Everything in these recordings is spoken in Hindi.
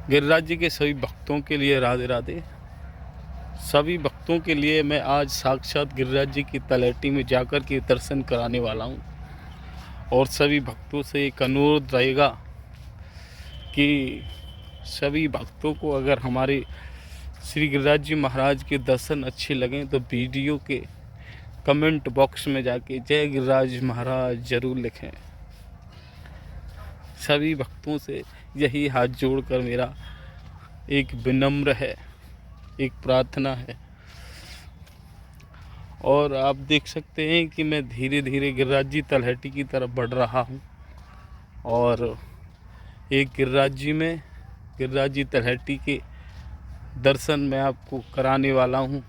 गिरिराज जी के सभी भक्तों के लिए राधे राधे। सभी भक्तों के लिए मैं आज साक्षात गिरिराज जी की तलहटी में जाकर के दर्शन कराने वाला हूँ। और सभी भक्तों से एक अनुरोध रहेगा कि सभी भक्तों को अगर हमारे श्री गिरिराज जी महाराज के दर्शन अच्छे लगें तो वीडियो के कमेंट बॉक्स में जाके जय गिरिराज महाराज जरूर लिखें। सभी भक्तों से यही हाथ जोड़कर मेरा एक विनम्र है, एक प्रार्थना है। और आप देख सकते हैं कि मैं धीरे धीरे गिरिराज जी तलहटी की तरफ बढ़ रहा हूँ और एक गिरिराज जी तलहटी के दर्शन मैं आपको कराने वाला हूँ।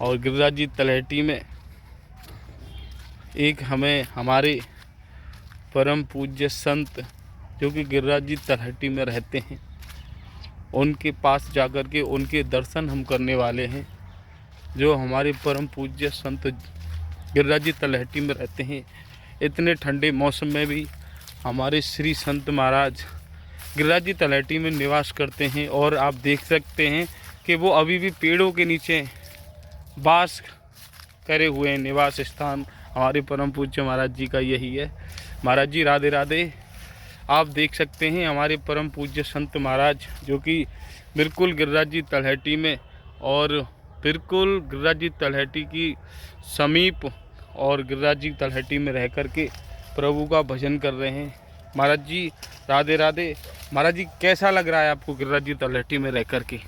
और गिरिराज जी तलहटी में एक हमें हमारे परम पूज्य संत जो कि गिरिराज जी तलहटी में रहते हैं, उनके पास जाकर के उनके दर्शन हम करने वाले हैं। जो हमारे परम पूज्य संत गिरिराज जी तलहटी में रहते हैं, इतने ठंडे मौसम में भी हमारे श्री संत महाराज गिरिराज जी तलहटी में निवास करते हैं। और आप देख सकते हैं कि वो अभी भी पेड़ों के नीचे वास करे हुए हैं। निवास स्थान हमारे परम पूज्य महाराज जी का यही है। महाराज जी राधे राधे। आप देख सकते हैं हमारे परम पूज्य संत महाराज जो कि बिल्कुल गिरिराज जी तलहटी में और बिल्कुल गिरिराज जी तलहटी की समीप और गिरिराज जी तलहटी में रह कर के प्रभु का भजन कर रहे हैं। महाराज जी राधे राधे। महाराज जी कैसा लग रहा है आपको गिरिराज जी तलहटी में रह कर के?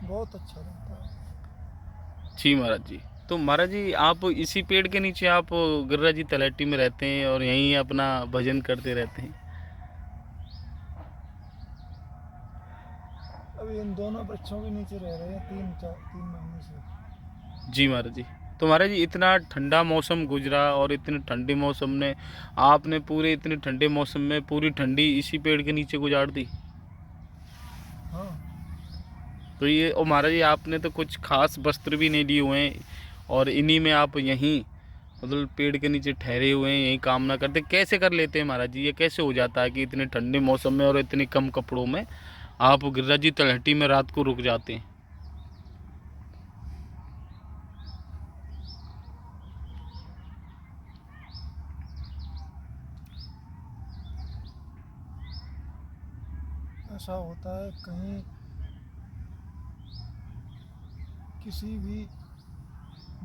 बहुत अच्छा लगता है। जी महाराज जी। तो महाराज जी आप इसी पेड़ के नीचे आप गिरिराज जी तलहटी में रहते हैं और यहीं अपना भजन करते रहते हैं? अभी इन दोनों वृक्षों के नीचे रह रहे हैं 3 महीने से। जी महाराज जी। तो महाराज जी इतना ठंडा मौसम गुजरा और इतने ठंडे मौसम में आपने पूरे इतने ठंडे मौसम में पूरी ठंडी इसी पेड़ के नीचे गुजार दी? हाँ। तो ये और महाराज जी आपने तो कुछ खास वस्त्र भी नहीं लिए हुए हैं और इन्हीं में आप यहीं मतलब पेड़ के नीचे ठहरे हुए हैं, यहीं कामना करते। कैसे कर लेते हैं महाराज जी? ये कैसे हो जाता है कि इतने ठंडे मौसम में और इतने कम कपड़ों में आप गिरिराज जी तलहटी में रात को रुक जाते हैं? ऐसा होता है कहीं किसी भी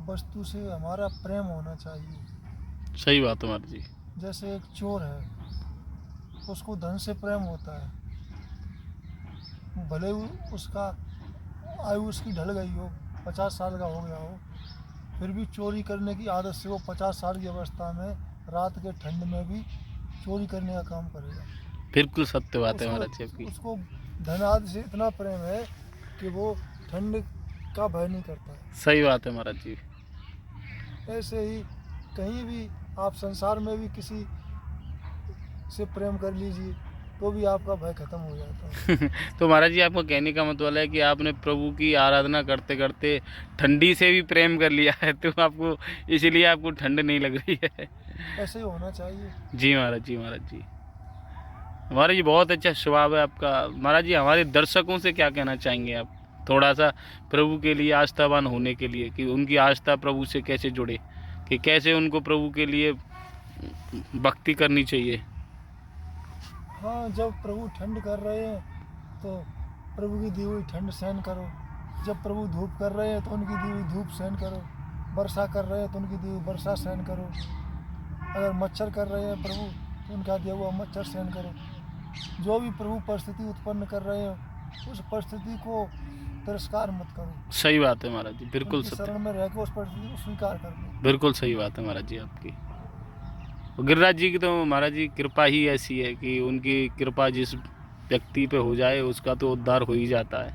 वस्तु से हमारा प्रेम होना चाहिए। सही बात है महाराज जी। जैसे एक चोर है, उसको धन से प्रेम होता है, भले उसका आयु उसकी ढल गई हो, 50 साल का हो गया हो, फिर भी चोरी करने की आदत से वो 50 साल की अवस्था में रात के ठंड में भी चोरी करने का काम करेगा। बिल्कुल सत्य बात है महाराज जी आपकी। उसको धन आदि से इतना प्रेम है कि वो ठंड का भय नहीं करता। सही बात है महाराज जी। ऐसे ही कहीं भी आप संसार में भी किसी से प्रेम कर लीजिए तो भी आपका भय खत्म हो जाता है। तो महाराज जी आपका कहने का मतलब है कि आपने प्रभु की आराधना करते करते ठंडी से भी प्रेम कर लिया है, तो आपको इसीलिए आपको ठंड नहीं लग रही है। ऐसे ही होना चाहिए। जी महाराज जी। महाराज जी महाराज जी बहुत अच्छा स्वभाव है आपका। महाराज जी हमारे दर्शकों से क्या कहना चाहेंगे आप थोड़ा सा प्रभु के लिए आस्थावान होने के लिए, कि उनकी आस्था प्रभु से कैसे जुड़े, कि कैसे उनको प्रभु के लिए भक्ति करनी चाहिए? हाँ, जब प्रभु ठंड कर रहे हैं तो प्रभु की दी हुई ठंड सहन करो। जब प्रभु धूप कर रहे हैं तो उनकी दी हुई धूप सहन करो। वर्षा कर रहे हैं तो उनकी दी हुई वर्षा सहन करो। अगर मच्छर कर रहे हैं प्रभु तो उनका दिया हुआ मच्छर सहन करो। जो भी प्रभु परिस्थिति उत्पन्न कर रहे हैं उस परिस्थिति को तिरस्कार मत करो। सही बात है महाराज जी, बिल्कुल सत्य। शरण में रह के उस परिस्थिति को स्वीकार कर लो। बिल्कुल सही बात है महाराज जी आपकी। गिरिराज जी की तो महाराज जी कृपा ही ऐसी है कि उनकी कृपा जिस व्यक्ति पे हो जाए उसका तो उद्धार हो ही जाता है।